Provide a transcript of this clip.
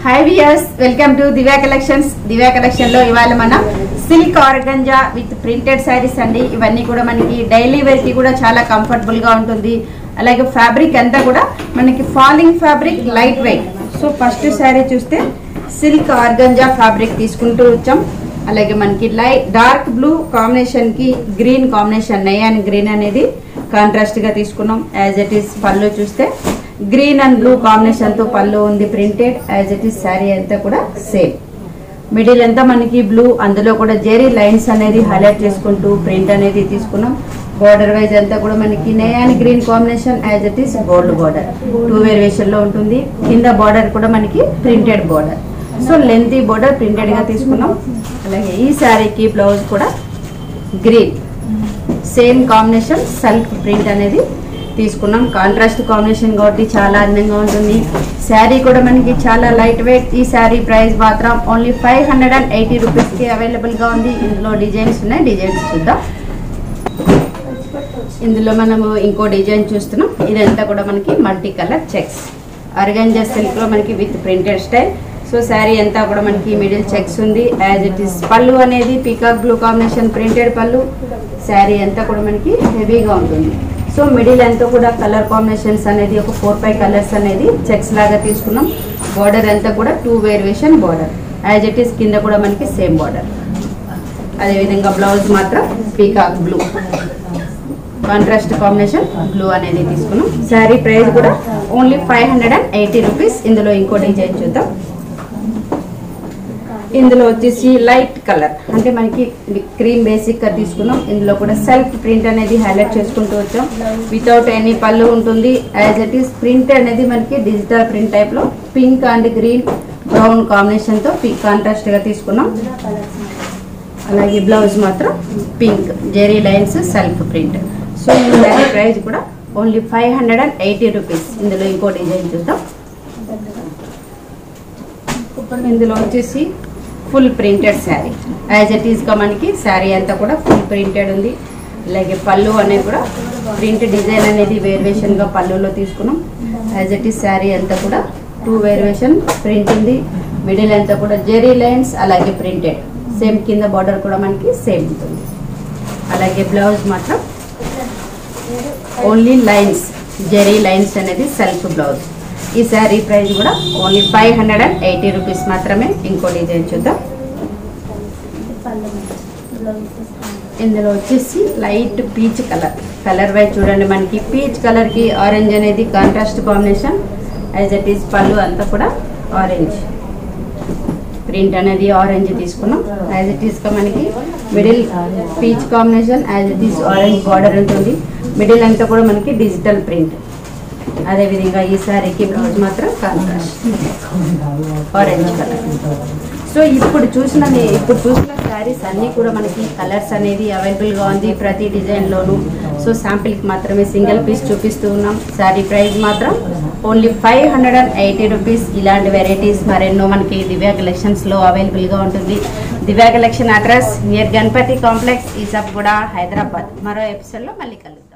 hi viewers welcome to Divya collections Divya collection లో ఇవాళ మన silk organza with printed saris అండి ఇవన్నీ కూడా మనకి డైలీ వేర్ కి కూడా చాలా కంఫర్టబుల్ గా ఉంటుంది అలాగే ఫ్యాబ్రిక్ అంతా కూడా మనకి falling fabric light weight so first sorry చూస్తే సిల్క్ ఆర్గంజా ఫ్యాబ్రిక్ తీసుకుంటూ వచ్చాం అలాగే మనకి లైట్ డార్క్ బ్లూ కాంబినేషన్ కి గ్రీన్ కాంబినేషన్ నయాన్ గ్రీన్ అనేది కాంట్రాస్ట్ గా తీసుకున్నాం యాజ్ ఇట్ ఇస్ పళ్ళు చూస్తే గ్రీన్ అండ్ బ్లూ కాంబినేషన్ తో పళ్ళు ఉంది printed as it is sorry అంతా కూడా సేమ్ మిడిల్ అంతా మనకి బ్లూ అందులో కూడా జెరీ లైన్స్ అనేది హైలైట్ చేసుకుంటూ ప్రింట్ అనేది తీసుకున్నాం బోర్డర్ వైజ్ అంతా కూడా మనకి Nayan green combination as it is gold border two variation లో ఉంటుంది కింద బోర్డర్ కూడా మనకి printed border so lengthy border printed గా తీసుకున్నాం అలాగే ఈ సారీకి బ్లౌజ్ కూడా green same combination self print అనేది తీసుకున్నాం కాంట్రాస్ట్ కాంబినేషన్ కాబట్టి చాలా అందంగా ఉంటుంది శారీ కూడా మనకి చాలా లైట్ వెయిట్ ఈ శారీ ప్రైస్ మాత్రం ఓన్లీ 580 రూపీస్ కి అవైలబుల్ గా ఉంది ఇందులో డిజైన్స్ ఉన్నాయి డిజైన్స్ చూద్దాం ఇందులో మనము ఇంకో డిజైన్ చూస్తున్నాం ఇదంతా కూడా మనకి multi colour checks organza silk లో మనకి with printed style so sari అంతా కూడా మనకి మిడిల్ చెక్స్ ఉంది యాజ్ ఇట్ ఇస్ పళ్ళు అనేది పీకాక్ బ్లూ కాంబినేషన్ ప్రింటెడ్ పళ్ళు శారీ అంతా కూడా మనకి హెవీగా ఉంటుంది సో మిడిల్ అంతా కూడా కలర్ కాంబినేషన్స్ అనేది ఒక 4-5 కలర్స్ అనేది చెక్స్ లాగా తీసుకున్నాం బోర్డర్ అంతా కూడా 2 variation border as it is కింద కూడా మనకి సేమ్ బోర్డర్ అదేవిధంగా బ్లౌజ్ మాత్రం peacock blue contrast combination blue అనేది తీసుకున్నాం శారీ ప్రైస్ కూడా ఓన్లీ 580 రూపీస్ ఇందులో ఇంకో డిజైన్ చూద్దాం ఇందులో వచ్చేసి లైట్ కలర్ అంటే మనకి క్రీమ్ బేసిక్ గా తీసుకున్నాం ఇందులో కూడా సెల్ఫ్ ప్రింట్ అనేది హైలైట్ చేసుకుంటూ వచ్చాం వితౌట్ ఎనీ పళ్ళు ఉంటుంది యాజ్ ఇట్ ఈస్ ప్రింట్ అనేది మనకి డిజిటల్ ప్రింట్ టైప్ లో pink and green brown combination తో కాంట్రాస్ట్ గా తీసుకున్నాం అలాగే బ్లౌజ్ మాత్రం pink zari lines self print so ఈ ప్రైస్ కూడా ఓన్లీ 580 రూపీస్ ఇందులో ఇంకో డిజైన్ చూద్దాం ఇందులో వచ్చేసి full printed sari as it is గా మనకి శారీ అంతా కూడా ఫుల్ ప్రింటెడ్ ఉంది అలాగే పళ్ళు అనేది కూడా ప్రింట్ డిజైన్ అనేది వేరియేషన్ గా పళ్ళులో తీసుకున్నాం యాజ్ ఇట్ ఈస్ శారీ అంతా కూడా 2 వేరియేషన్ ప్రింట్ ఉంది మిడిల్ అంతా కూడా జెరీ లైన్స్ అలాగే ప్రింటెడ్ సేమ్ కింద బార్డర్ కూడా మనకి సేమ్ ఉంటుంది అలాగే బ్లౌజ్ మాత్రం ఓన్లీ లైన్స్ జెరీ లైన్స్ అనేది సెల్ఫ్ బ్లౌజ్ ఈ శారీ ప్రైస్ కూడా ఓన్లీ 580 రూపీస్ మాత్రమే ఇంకో డిజైన్ చూద్దాం ఇందులో వచ్చేసి లైట్ పీచ్ కలర్ వైజ్ చూడండి మనకి పీచ్ కలర్ కి ఆరెంజ్ అనేది contrast combination as it is పళ్ళు అంతా కూడా ఆరెంజ్ ప్రింట్ అనేది ఆరెంజ్ తీసుకున్నాం యాజ్ ఇట్ ఈస్ గా మనకి middle peach combination as it is orange border ఉంటుంది మిడిల్ అంతా కూడా మనకి డిజిటల్ ప్రింట్ అదే విధంగా ఈ సారీకి బ్లౌజ్ మాత్రం కాంట్రాస్ట్ ఆరెంజ్ కలర్ సో ఇప్పుడు చూసిన శారీస్ అన్నీ కూడా మనకి కలర్స్ అనేది అవైలబుల్గా ఉంది ప్రతి డిజైన్లోనూ సో శాంపిల్కి మాత్రమే సింగిల్ పీస్ చూపిస్తూ ఉన్నాం శారీ ప్రైస్ మాత్రం ఓన్లీ 580 రూపీస్ ఇలాంటి వెరైటీస్ మరెన్నో మనకి దివ్యా కలెక్షన్స్లో అవైలబుల్గా ఉంటుంది Divya collection address near Ganapati complex ఈసాబ్గూడ హైదరాబాద్ మరో ఎపిసోడ్లో మళ్ళీ కలుద్దాం